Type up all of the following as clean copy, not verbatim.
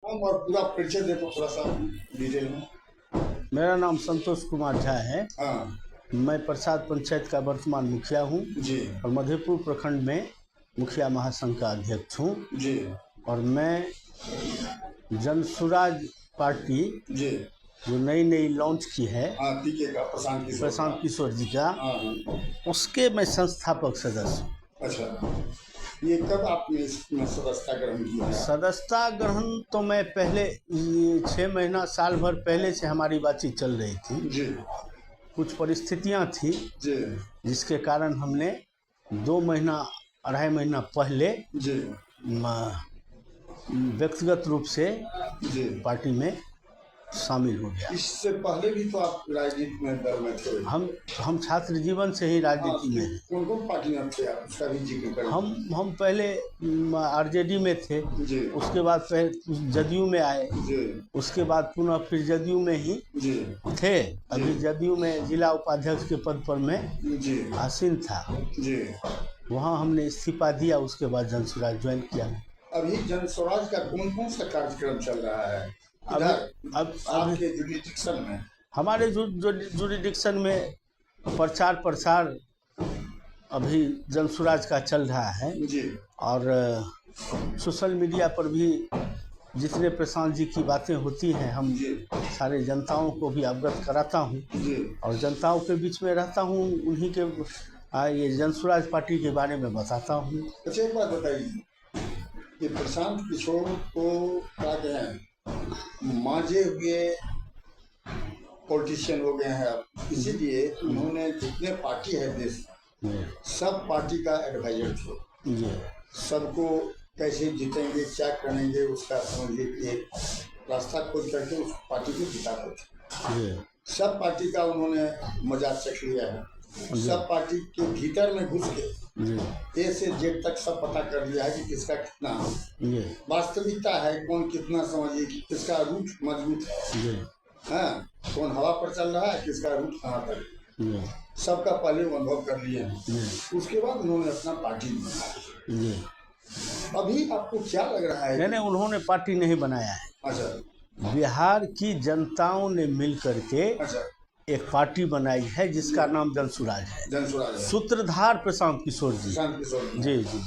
नाम और पूरा परिचय देखो थोड़ा सा डिटेल में। मेरा नाम संतोष कुमार झा है। हाँ मैं प्रसाद पंचायत का वर्तमान मुखिया हूँ जी और मधेपुर प्रखंड में मुखिया महासंघ का अध्यक्ष हूँ। जी और मैं जनसुराज पार्टी जी जो नई लॉन्च की है हाँ पीके का प्रशांत किशोर जी का, हाँ उसके मैं संस्थापक सदस्य हूँ। अच्छा, ये कब आपने इसमें सदस्यता ग्रहण किया है? सदस्यता ग्रहण तो मैं पहले 6 महीना साल भर पहले से हमारी बातचीत चल रही थी। जी कुछ परिस्थितियाँ थी जी जिसके कारण हमने 2 महीना 2.5 महीना पहले जी व्यक्तिगत रूप से जी पार्टी में शामिल हो गया। इससे पहले भी तो आप राजनीति में दल में थे। हम छात्र जीवन से ही राजनीति में हैं। कौन कौन पार्टी में थे आप, उसका भी जिक्र करें। हम पहले आरजेडी में थे, जी उसके बाद जदयू में आए, जी उसके बाद पुनः फिर जदयू में ही जी थे। अभी जदयू में जिला उपाध्यक्ष के पद पर मैं जी आसीन था। जी वहाँ हमने इस्तीफा दिया, उसके बाद जनसुराज ज्वाइन किया। अभी जनस्वराज का कौन कौन सा कार्यक्रम चल रहा है अब आपके जुरिडिक्शन में? हमारे जुरिडिक्शन में प्रचार प्रसार अभी जनसुराज का चल रहा है जी और सोशल मीडिया पर भी जितने प्रशांत जी की बातें होती हैं हम जी सारे जनताओं को भी अवगत कराता हूँ जी और जनताओं के बीच में रहता हूँ, उन्हीं के ये जनसुराज पार्टी के बारे में बताता हूँ। अच्छा एक बात बताइए कि प्रशांत किशोर को क्या कहें, मांझे हुए पॉलिटिशियन हो गए हैं अब, इसीलिए उन्होंने जितने पार्टी है देश में सब पार्टी का एडवाइजर थे। जी सबको कैसे जीतेंगे क्या करेंगे उसका समझिए एक रास्ता खोज करके उस पार्टी को जिताते थे। जी सब पार्टी का उन्होंने मजाक चख लिया है, सब पार्टी के भीतर में घुस के जी ए से जेड तक सब पता कर लिया है कि किसका कितना जी वास्तविकता है, कौन कितना समझिए कि किसका रूट मजबूत है, जी हाँ कौन हवा पर चल रहा है, किसका रूट कहाँ तक, जी सबका पहले वो अनुभव कर लिए हैं। जी उसके बाद उन्होंने अपना पार्टी बनाया। जी अभी आपको क्या लग रहा है? नहीं, उन्होंने पार्टी नहीं बनाया है। अच्छा बिहार की जनताओं ने मिल करके अच्छा एक पार्टी बनाई है जिसका नाम जनसुराज है। जनसुराज है। सूत्रधार प्रशांत किशोर जी। प्रशांत किशोर जी जी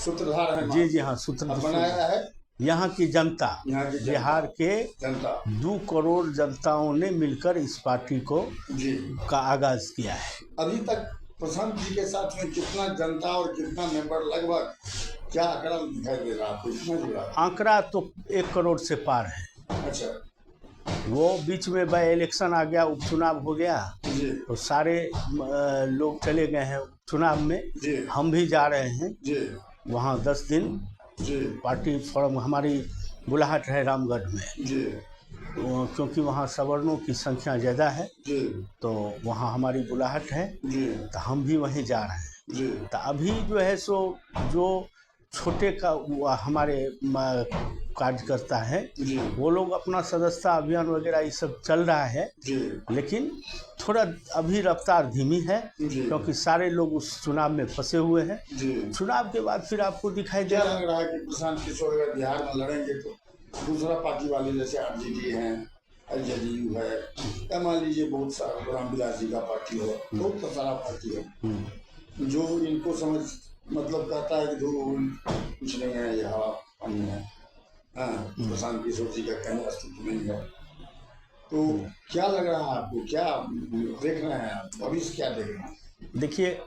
सूत्रधार है। जी जी हाँ, अब सूत्रधार बनाया है यहाँ की जनता, यहाँ की जनता, बिहार के जनता 2 करोड़ जनताओं ने मिलकर इस पार्टी को जी का आगाज किया है। अभी तक प्रशांत जी के साथ में कितना जनता और कितना मेंबर, लगभग क्या आंकड़ा दिखाई दे रहा है आपको, कितना जुड़ा? आंकड़ा तो 1 करोड़ से पार है। अच्छा वो बीच में बाई इलेक्शन आ गया, उपचुनाव हो गया जी तो सारे लोग चले गए हैं चुनाव में। जी हम भी जा रहे हैं जी वहाँ 10 दिन। जी पार्टी फॉर्म हमारी बुलाहट है रामगढ़ में, जी क्योंकि वहाँ सवर्णों की संख्या ज़्यादा है जी तो वहाँ हमारी बुलाहट है, जी तो हम भी वहीं जा रहे हैं। जी तो अभी जो है सो जो छोटे का हमारे कार्यकर्ता है जी वो लोग अपना सदस्यता अभियान वगैरह ये सब चल रहा है, जी लेकिन थोड़ा अभी रफ्तार धीमी है जी क्योंकि सारे लोग उस चुनाव में फंसे हुए हैं। जी चुनाव के बाद फिर आपको दिखाई क्या देगा। लग रहा है कि प्रशांत किशोर अगर बिहार में लड़ेंगे तो दूसरा पार्टी वाले जैसे आरजेडी हैं, जदयू है, या मान लीजिए बहुत सारा रामविलास जी का पार्टी हो, बहुत सारा पार्टी है जो इनको समझ मतलब कहता है कि जो कुछ नहीं है, यह हवा पानी है, हाँ प्रशांत किशोर जी का कहीं अस्तित्व नहीं है। तो क्या लग रहा है आपको, क्या देख रहे हैं आप, भविष्य क्या देख रहे हैं? देखिए,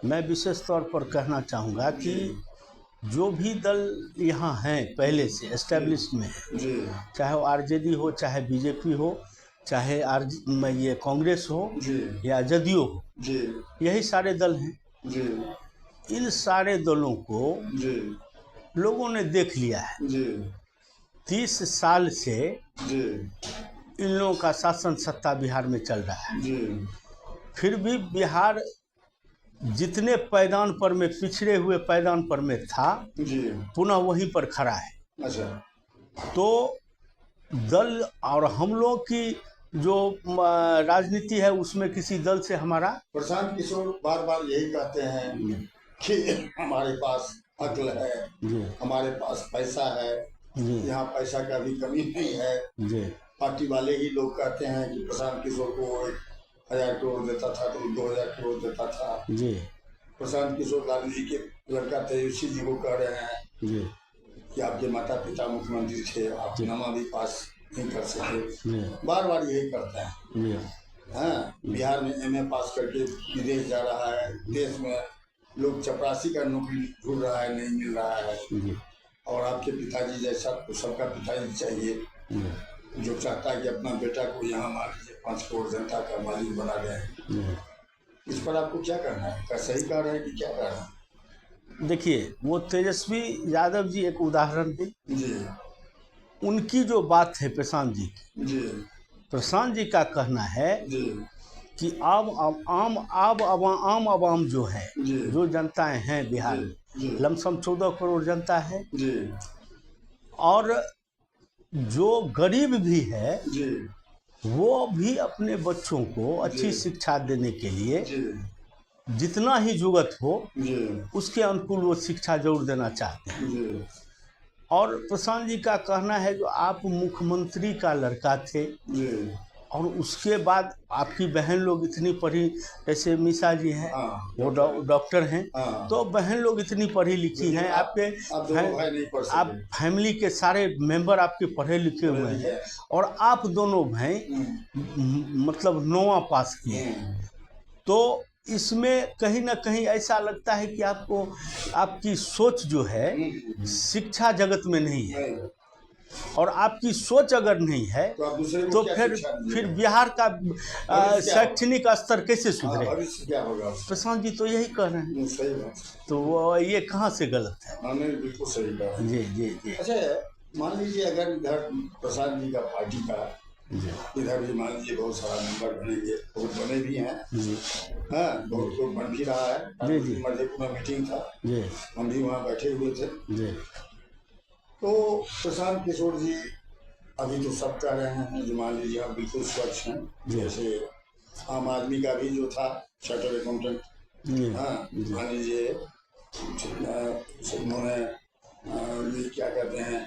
मैं विशेष तौर पर कहना चाहूँगा कि जो भी दल यहाँ हैं पहले से एस्टेब्लिश्ड में है, जी चाहे वो आरजेडी हो, चाहे बीजेपी हो, चाहे ये कांग्रेस हो जी या जदयू हो, जी यही सारे दल हैं। जी इन सारे दलों को जी लोगों ने देख लिया है। जी 30 साल से जी इन लोगों का शासन सत्ता बिहार में चल रहा है, जी फिर भी बिहार जितने पैदान पर में पिछड़े हुए पैदान पर में था जी पुनः वहीं पर खड़ा है। अच्छा तो दल और हम लोग की जो राजनीति है उसमें किसी दल से हमारा प्रशांत किशोर बार बार यही कहते हैं कि हमारे पास अक्ल है, जी हमारे पास पैसा है, जी यहाँ पैसा का भी कमी नहीं है। जी पार्टी वाले ही लोग कहते हैं कि प्रशांत किशोर को 1,000 करोड़ देता था तो 2,000 करोड़ देता था। जी प्रशांत किशोर लालू जी के लड़का तेजस्वी जी को कह रहे हैं जी कि आपके माता पिता मुख्यमंत्री थे, आप नमा भी पास नहीं कर सके। जी बार बार यही करते हैं। जी हाँ, बिहार में एमए पास करके विदेश जा रहा है, देश में लोग चपरासी का नौकरी ढूंढ रहा है, नहीं मिल रहा है। जी और आपके पिताजी जैसा तो सबका पिताजी चाहिए, जो चाहता है कि अपना बेटा को यहाँ मान लीजिए 5 करोड़ जनता का मालिक बना दें। इस पर आपको क्या करना है? क्या सही कह रहे हैं कि क्या कह रहे हैं? देखिए, वो तेजस्वी यादव जी एक उदाहरण थे। जी उनकी जो बात है प्रशांत जी की, जी प्रशांत जी का कहना है जी कि आम आवाम जो है, जी जो जनताएं हैं बिहार में, जी लमसम 14 करोड़ जनता है, जी और जो गरीब भी है जी वो भी अपने बच्चों को अच्छी जी। शिक्षा देने के लिए जी जितना ही जरूरत हो जी उसके अनुकूल वो शिक्षा जरूर देना चाहते हैं। जी और प्रशांत जी का कहना है जो आप मुख्यमंत्री का लड़का थे जी और उसके बाद आपकी बहन लोग इतनी पढ़ी, जैसे मीसा जी हैं, हाँ वो डॉक्टर हैं, हाँ। तो बहन लोग इतनी पढ़ी लिखी हैं, आपके आप दोनों भाई नहीं पढ़ आप सके। फैमिली के सारे मेंबर आपके पढ़े लिखे हुए हैं और आप दोनों भाई मतलब 9वां पास किए हैं। तो इसमें कहीं ना कहीं ऐसा लगता है कि आपको आपकी सोच जो है शिक्षा जगत में नहीं है, और आपकी सोच अगर नहीं है तो आप दूसरे को तो क्या फिर शिक्षा दीजिएगा? बिहार का भविष्य क्या शैक्षणिक स्तर कैसे हाँ, सुधरे? भविष्य क्या होगा? प्रशांत जी तो यही कह रहे हैं, सही बात। तो वो ये कहाँ से गलत है? हाँ नहीं, बिल्कुल सही कहा। जी जी जी अच्छा, मान लीजिए अगर इधर प्रसाद जी का पार्टी का जी इधर भी मान लीजिए बहुत सारा मेंबर बनेंगे, बहुत बने भी हैं। जी हाँ, बहुत लोग बन भी रहा है। जी, जी। मधेपुरा में मीटिंग था, जी हम भी वहाँ बैठे हुए थे। जी तो प्रशांत किशोर जी अभी तो सब कह रहे हैं जो मान लीजिए आप बिल्कुल स्वच्छ हैं। जी। जैसे आम आदमी का भी जो था चार्टर्ड अकाउंटेंट, जी हाँ मान लीजिए उन्होंने ये क्या कहते हैं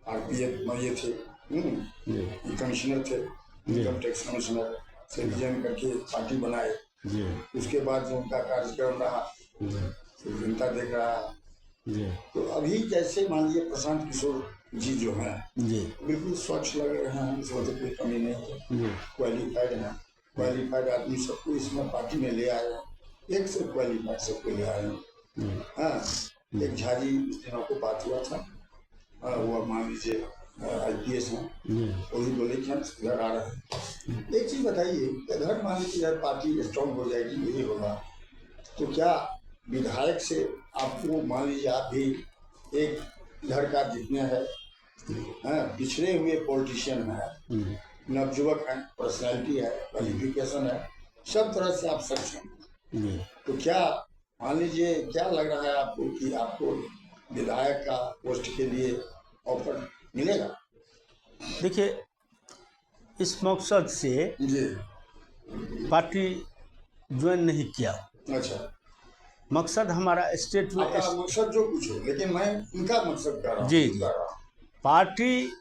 RPF में ये थे, जी कमिश्नर थे, इनकम टैक्स कमिश्नर, सिटीजन करके पार्टी बनाए। जी उसके बाद जो उनका कार्यक्रम रहा तो जनता देख रहा है। जी तो अभी जैसे मान लीजिए प्रशांत किशोर जी जो हैं जी बिल्कुल स्वच्छ लग रहे हैं, इसमें तो कोई कमी नहीं है, जी क्वालिफाइड है, क्वालिफाइड आदमी सबको इसमें पार्टी में ले आए हैं, एक से क्वालिफाइड सबको ले आए हैं। हाँ, एक झाजी दिनों को बात हुआ था, वो मान लीजिए IPS हैं, वही बोले कि हम घर आ रहे हैं। एक चीज़ बताइए, अगर मान लीजिए यार पार्टी स्ट्रॉन्ग हो जाएगी, यही होगा, तो क्या विधायक से आपको मान लीजिए आप भी एक घर का जितने हैं, पिछड़े हुए पॉलिटिशियन हैं, नवयुवक हैं, पर्सनैलिटी है, क्वालिफिकेशन है, सब तरह से आप सक्षम हैं, तो क्या मान लीजिए क्या लग रहा है आपको कि आपको विधायक का पोस्ट के लिए ऑफर मिलेगा? देखिए, इस मकसद से जी पार्टी ज्वाइन नहीं किया। अच्छा, मकसद हमारा स्टेट में आपका मकसद जो कुछ हो, लेकिन मैं उनका मकसद कर रहा हूँ। जी जी, पार्टी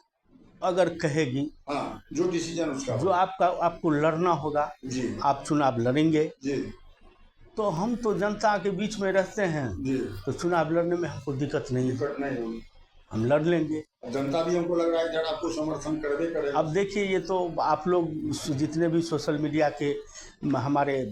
अगर कहेगी, हाँ, जो डिसीजन उसका जो आपको लड़ना होगा, जी आप चुनाव लड़ेंगे, जी तो हम तो जनता के बीच में रहते हैं, जी, तो चुनाव लड़ने में हमको दिक्कत नहीं है, दिक्कत नहीं होगी, हम लड़ लेंगे। जनता भी हमको लग रहा है जरा आपको समर्थन करवे करेगा। अब देखिए, ये तो आप लोग जितने भी सोशल मीडिया के हमारे